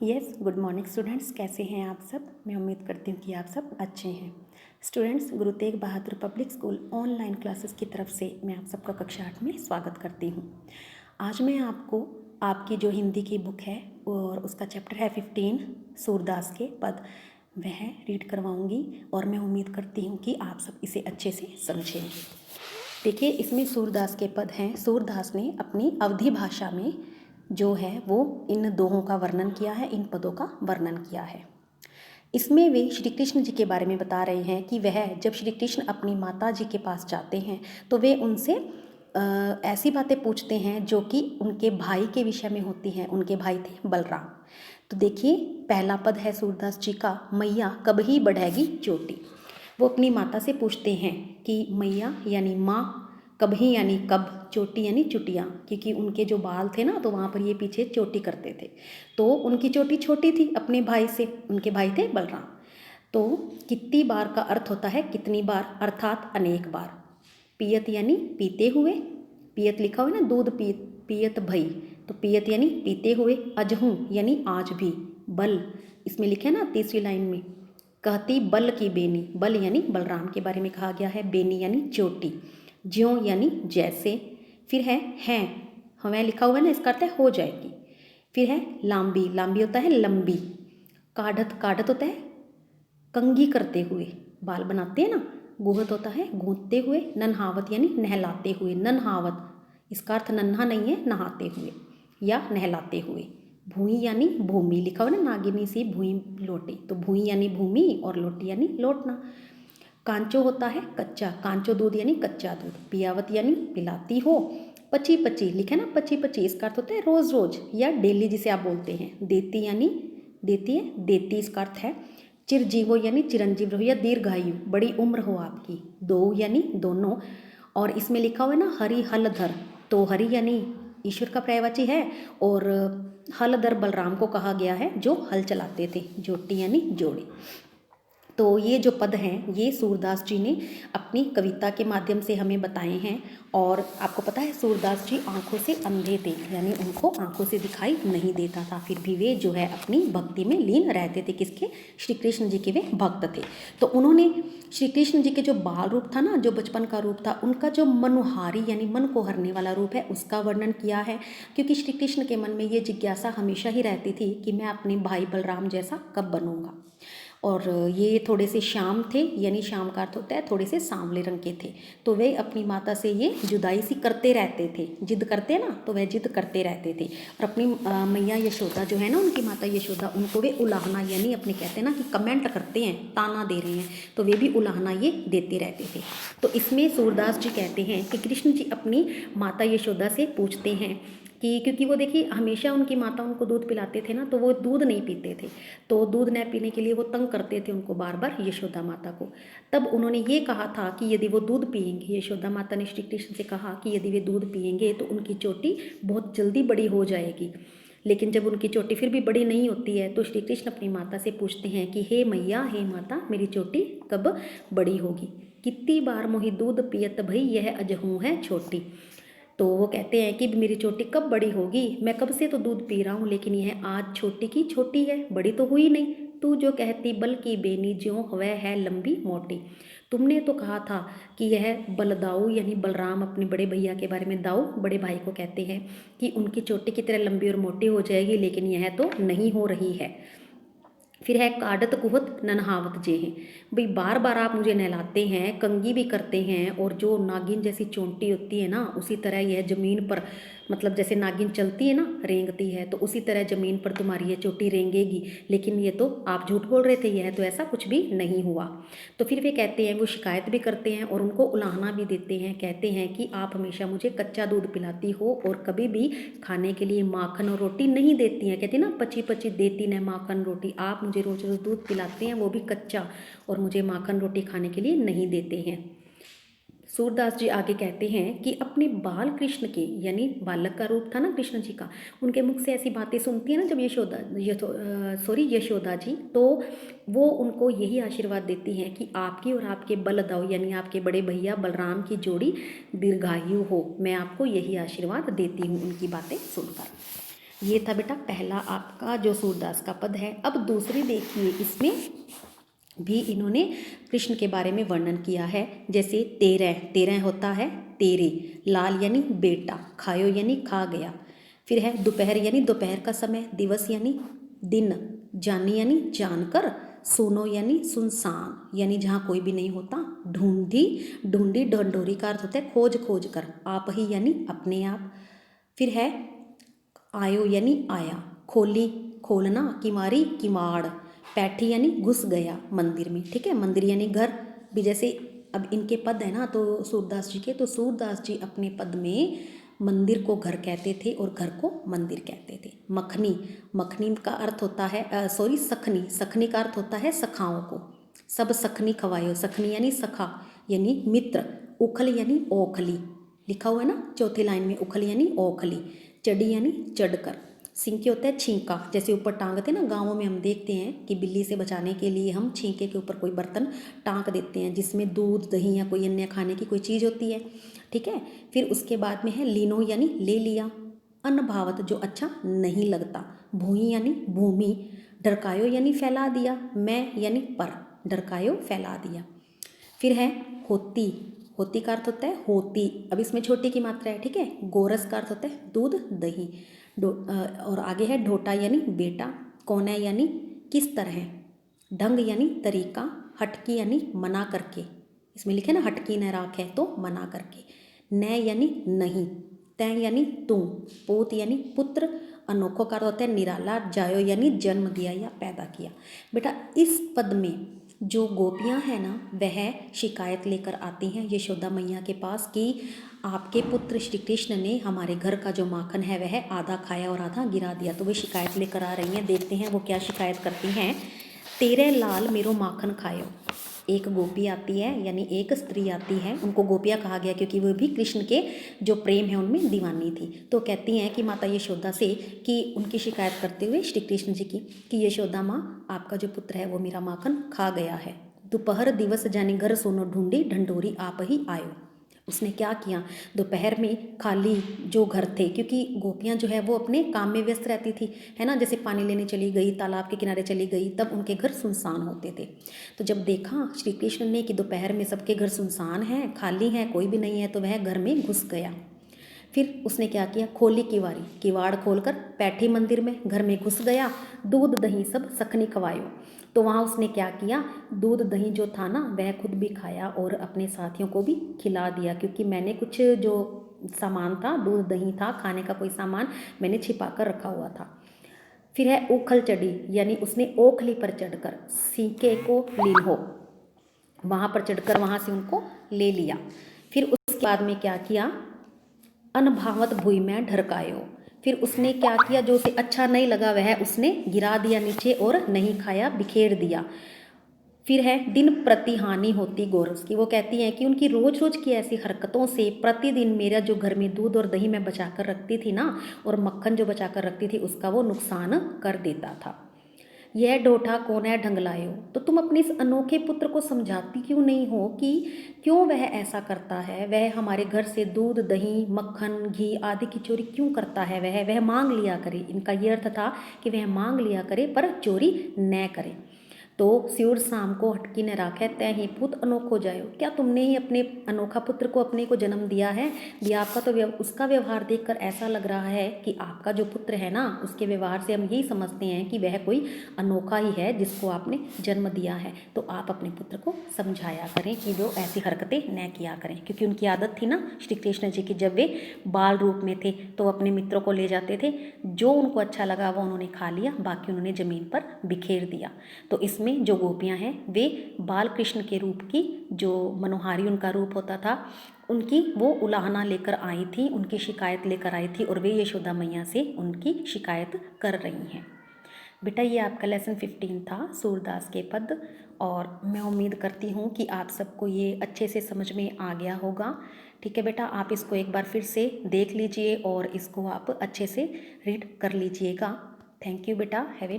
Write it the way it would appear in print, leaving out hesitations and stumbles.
Yes, good morning students. कैसे हैं आप सब? मैं उम्मीद करती हूँ कि आप सब अच्छे हैं। Students, Guru Tegh Bahadur public school online classes की तरफ से मैं आप सबका कक्षा 8 में स्वागत करती हूँ। आज मैं आपको आपकी जो हिंदी की बुक है और उसका चैप्टर है 15 सूरदास के पद, वह रीड करवाऊँगी और मैं उम्मीद करती हूँ कि आप सब इसे अच्छे से समझेंगे। देखिए, इसमें सूरदास के पद हैं। सूरदास ने अपनी अवधी भाषा में जो है वो इन दोहों का वर्णन किया है, इन पदों का वर्णन किया है। इसमें वे श्री कृष्ण जी के बारे में बता रहे हैं कि वह जब श्री कृष्ण अपनी माता जी के पास जाते हैं तो वे उनसे ऐसी बातें पूछते हैं जो कि उनके भाई के विषय में होती हैं। उनके भाई थे बलराम। तो देखिए, पहला पद है सूरदास जी का, मैया कब ही बढ़ेगी चोटी। वो अपनी माता से पूछते हैं कि मैया यानी माँ, कब ही यानी कब, चोटी यानी चुटियाँ, क्योंकि उनके जो बाल थे ना तो वहाँ पर ये पीछे चोटी करते थे, तो उनकी चोटी छोटी थी अपने भाई से। उनके भाई थे बलराम। तो कितनी बार का अर्थ होता है कितनी बार, अर्थात अनेक बार। पियत यानी पीते हुए, पियत लिखा हुआ है ना, दूध पियत भई, तो पियत यानी पीते हुए। अजहूँ यानी आज भी। बल इसमें लिखे ना तीसरी लाइन में, कहती बल की बेनी, बल यानी बलराम के बारे में कहा गया है, बेनी यानी चोटी। ज्यों यानी जैसे। फिर है हैं, हमें लिखा हुआ है ना, इसका अर्थ है हो जाएगी। फिर है लांबी, लांबी होता है लंबी। काढ़त, काढ़त होता है कंघी करते हुए, बाल बनाते हैं ना। गुहत होता है गूंथते हुए। ननहावत यानी नहलाते हुए, ननहावत इसका अर्थ नन्हा नहीं है, नहाते हुए या नहलाते हुए। भूई यानी भूमि, लिखा हुआ ना नागिनी सी भूई लोटी, तो भूई यानी भूमि और लोटी यानी लौटना। कांचो होता है कच्चा, कांचो दूध यानी कच्चा दूध। पियावत यानी पिलाती हो। पची पची लिखा है ना, पची पची इसका अर्थ होता है रोज रोज या डेली, जिसे आप बोलते हैं। देती यानी देती है, देती इसका अर्थ है। चिरजीवो यानी चिरंजीव रहो या दीर्घायु, बड़ी उम्र हो आपकी। दो यानी दोनों। और इसमें लिखा हुआ है ना हरि हलधर, तो हरि यानी ईश्वर का पर्यायवाची है और हलधर बलराम को कहा गया है जो हल चलाते थे। जोटी यानी जोड़ी। तो ये जो पद हैं ये सूरदास जी ने अपनी कविता के माध्यम से हमें बताए हैं। और आपको पता है सूरदास जी आंखों से अंधे थे, यानी उनको आंखों से दिखाई नहीं देता था, फिर भी वे जो है अपनी भक्ति में लीन रहते थे। किसके? श्री कृष्ण जी के वे भक्त थे। तो उन्होंने श्री कृष्ण जी के जो बाल रूप था ना, जो बचपन का रूप था, उनका जो मनुहारी यानी मन को हरने वाला रूप है उसका वर्णन किया है। क्योंकि श्री कृष्ण के मन में ये जिज्ञासा हमेशा ही रहती थी कि मैं अपने भाई बलराम जैसा कब बनूंगा। और ये थोड़े से श्याम थे, यानी श्याम का अर्थ होता है थोड़े से सांवले रंग के थे। तो वे अपनी माता से ये जुदाई सी करते रहते थे, जिद करते हैं ना, तो वह जिद करते रहते थे। और अपनी मैया यशोदा जो है ना, उनकी माता यशोदा, उनको वे उलाहना यानी अपने कहते हैं ना कि कमेंट करते हैं, ताना दे रहे हैं, तो वे भी उलाहना ये देते रहते थे। तो इसमें सूरदास जी कहते हैं कि कृष्ण जी अपनी माता यशोदा से पूछते हैं कि, क्योंकि वो देखिए हमेशा उनकी माता उनको दूध पिलाते थे ना, तो वो दूध नहीं पीते थे, तो दूध न पीने के लिए वो तंग करते थे उनको बार बार, यशोदा माता को। तब उन्होंने ये कहा था कि यदि वो दूध पिएंगे, यशोदा माता ने श्री कृष्ण से कहा कि यदि वे दूध पिएंगे तो उनकी चोटी बहुत जल्दी बड़ी हो जाएगी। लेकिन जब उनकी चोटी फिर भी बड़ी नहीं होती है तो श्री कृष्ण अपनी माता से पूछते हैं कि हे मैया, हे माता, मेरी चोटी कब बड़ी होगी। कितनी बार मोहि दूध पियत भई यह अजहू है छोटी। तो वो कहते हैं कि मेरी चोटी कब बड़ी होगी, मैं कब से तो दूध पी रहा हूँ, लेकिन यह आज छोटी की छोटी है, बड़ी तो हुई नहीं। तू जो कहती बल की बेनी, ज्यों वह है लंबी मोटी। तुमने तो कहा था कि यह बलदाऊ यानी बलराम अपने बड़े भैया के बारे में, दाऊ बड़े भाई को कहते हैं कि उनकी चोटी की तरह लंबी और मोटी हो जाएगी, लेकिन यह तो नहीं हो रही है। फिर है काढ़त कुहत ननहावत जे हैं, भाई बार बार आप मुझे नहलाते हैं, कंघी भी करते हैं, और जो नागिन जैसी चोंटी होती है ना, उसी तरह यह ज़मीन पर, मतलब जैसे नागिन चलती है ना, रेंगती है, तो उसी तरह ज़मीन पर तुम्हारी ये चोटी रेंगेगी। लेकिन ये तो आप झूठ बोल रहे थे, यह तो ऐसा कुछ भी नहीं हुआ। तो फिर वे कहते हैं, वो शिकायत भी करते हैं और उनको उलाहना भी देते हैं। कहते हैं कि आप हमेशा मुझे कच्चा दूध पिलाती हो और कभी भी खाने के लिए माखन और रोटी नहीं देती हैं। कहती है ना, पची पची देती न माखन रोटी, आप मुझे रोज रोज दूध पिलाते हैं वो भी कच्चा, और मुझे माखन रोटी खाने के लिए नहीं देते हैं। सूरदास जी आगे कहते हैं कि अपने बाल कृष्ण के, यानी बालक का रूप था ना कृष्ण जी का, उनके मुख से ऐसी बातें सुनती है ना जब यशोदा जी, तो वो उनको यही आशीर्वाद देती हैं कि आपकी और आपके बलदाऊ यानी आपके बड़े भैया बलराम की जोड़ी दीर्घायु हो। मैं आपको यही आशीर्वाद देती हूँ उनकी बातें सुनकर। ये था बेटा पहला आपका जो सूरदास का पद है। अब दूसरी देखिए, इसमें भी इन्होंने कृष्ण के बारे में वर्णन किया है। जैसे तेरह, तेरह होता है तेरे, लाल यानी बेटा, खायो यानी खा गया। फिर है दोपहर यानी दोपहर का समय, दिवस यानी दिन, जानी यानी जानकर, सुनो यानी सुनसान यानी जहाँ कोई भी नहीं होता, ढूंढी, ढूंढी ढंढोरी का अर्थ होता है खोज खोज कर, आप ही यानी अपने आप। फिर है आयो यानी आया, खोली खोलना, किमारी किमाड़, पैठी यानी घुस गया मंदिर में। ठीक है, मंदिर यानी घर भी। जैसे अब इनके पद है ना तो सूरदास जी के, तो सूरदास जी अपने पद में मंदिर को घर कहते थे और घर को मंदिर कहते थे। मखनी, मखनी का अर्थ होता है सखनी, सखनी का अर्थ होता है सखाओं को। सब सखनी खवायो, सखनी यानी सखा यानी मित्र। उखल यानी ओखली, लिखा हुआ है ना चौथी लाइन में, उखल यानी ओखली। चढ़ी यानी चढ़कर। सिंके होता है छींका, जैसे ऊपर टांगते ना, गाँवों में हम देखते हैं कि बिल्ली से बचाने के लिए हम छींके के ऊपर कोई बर्तन टांग देते हैं जिसमें दूध दही या कोई अन्य खाने की कोई चीज़ होती है। ठीक है, फिर उसके बाद में है लीनो यानी ले लिया। अनभावत जो अच्छा नहीं लगता। भूई यानी भूमि। ढरकायो यानी फैला दिया। मैं यानी पर, ढरकायो फैला दिया। फिर है होती, होती का अर्थ होता है होती, अब इसमें छोटी की मात्रा है। ठीक है, गोरस का अर्थ होता है दूध दही। और आगे है ढोटा यानी बेटा। कौन है यानी किस तरह। ढंग यानी तरीका। हटकी यानी मना करके, इसमें लिखे ना हटकी न राख है तो मना करके। न यानी नहीं। तय यानी तू। पोत यानी पुत्र। अनोखो का अर्थ होता है निराला। जायो यानी जन्म दिया या पैदा किया। बेटा इस पद में जो गोपियाँ हैं ना वह शिकायत लेकर आती हैं यशोदा मैया के पास कि आपके पुत्र श्री कृष्ण ने हमारे घर का जो माखन है वह आधा खाया और आधा गिरा दिया। तो वे शिकायत लेकर आ रही हैं, देखते हैं वो क्या शिकायत करती हैं। तेरे लाल मेरो माखन खायो। एक गोपी आती है यानी एक स्त्री आती है, उनको गोपियाँ कहा गया क्योंकि वो भी कृष्ण के जो प्रेम है उनमें दीवानी थी। तो कहती हैं कि माता यशोदा से कि उनकी शिकायत करते हुए श्री कृष्ण जी की कि यशोदा माँ आपका जो पुत्र है वो मेरा माखन खा गया है। दोपहर दिवस जानी घर सोनो ढूंढी ढंढोरी आप ही आयो। उसने क्या किया, दोपहर में खाली जो घर थे, क्योंकि गोपियाँ जो है वो अपने काम में व्यस्त रहती थी, है ना, जैसे पानी लेने चली गई, तालाब के किनारे चली गई, तब उनके घर सुनसान होते थे। तो जब देखा श्री कृष्ण ने कि दोपहर में सबके घर सुनसान हैं, खाली हैं, कोई भी नहीं है, तो वह घर में घुस गया। फिर उसने क्या किया, खोली किवारी, किवाड़ खोलकर बैठी मंदिर में, घर में घुस गया। दूध दही सब सखनी खवायो। तो वहाँ उसने क्या किया, दूध दही जो था ना वह खुद भी खाया और अपने साथियों को भी खिला दिया, क्योंकि मैंने कुछ जो सामान था, दूध दही था, खाने का कोई सामान मैंने छिपा कर रखा हुआ था। फिर है ओखल चढ़ी, यानी उसने ओखली पर चढ़कर सीके को लीन हो, वहाँ पर चढ़कर वहाँ से उनको ले लिया। फिर उसके बाद में क्या किया, अनभावत भूमि में ढरकायो। फिर उसने क्या किया, जो उसे अच्छा नहीं लगा वह उसने गिरा दिया नीचे और नहीं खाया, बिखेर दिया। फिर है दिन प्रति हानि होती गोरस की। वो कहती हैं कि उनकी रोज रोज की ऐसी हरकतों से प्रतिदिन मेरा जो घर में दूध और दही मैं बचा कर रखती थी ना, और मक्खन जो बचा कर रखती थी, उसका वो नुकसान कर देता था। यह ढोठा कौन है ढंगलायो। तो तुम अपने इस अनोखे पुत्र को समझाती क्यों नहीं हो कि क्यों वह ऐसा करता है, वह हमारे घर से दूध दही मक्खन घी आदि की चोरी क्यों करता है। वह मांग लिया करे, इनका ये अर्थ था कि वह मांग लिया करे पर चोरी न करे। तो स्यूर शाम को हटकी ने राखे तय ही पुत अनोखो जायो। क्या तुमने ही अपने अनोखा पुत्र को अपने को जन्म दिया है। भी आपका तो उसका व्यवहार देखकर ऐसा लग रहा है कि आपका जो पुत्र है ना, उसके व्यवहार से हम यही समझते हैं कि वह कोई अनोखा ही है जिसको आपने जन्म दिया है। तो आप अपने पुत्र को समझाया करें कि वो ऐसी हरकतें न किया करें, क्योंकि उनकी आदत थी ना श्री कृष्ण जी की, जब वे बाल रूप में थे तो अपने मित्रों को ले जाते थे, जो उनको अच्छा लगा वो उन्होंने खा लिया, बाकी उन्होंने ज़मीन पर बिखेर दिया। तो इसमें जो गोपियां हैं वे बाल कृष्ण के रूप की, जो मनोहारी उनका रूप होता था, उनकी वो उलाहना लेकर आई थी, उनकी शिकायत लेकर आई थी, और वे यशोदा मैया से उनकी शिकायत कर रही हैं। बेटा ये आपका लेसन 15 था सूरदास के पद, और मैं उम्मीद करती हूँ कि आप सबको ये अच्छे से समझ में आ गया होगा। ठीक है बेटा, आप इसको एक बार फिर से देख लीजिए और इसको आप अच्छे से रीड कर लीजिएगा। थैंक यू बेटा, हैव ए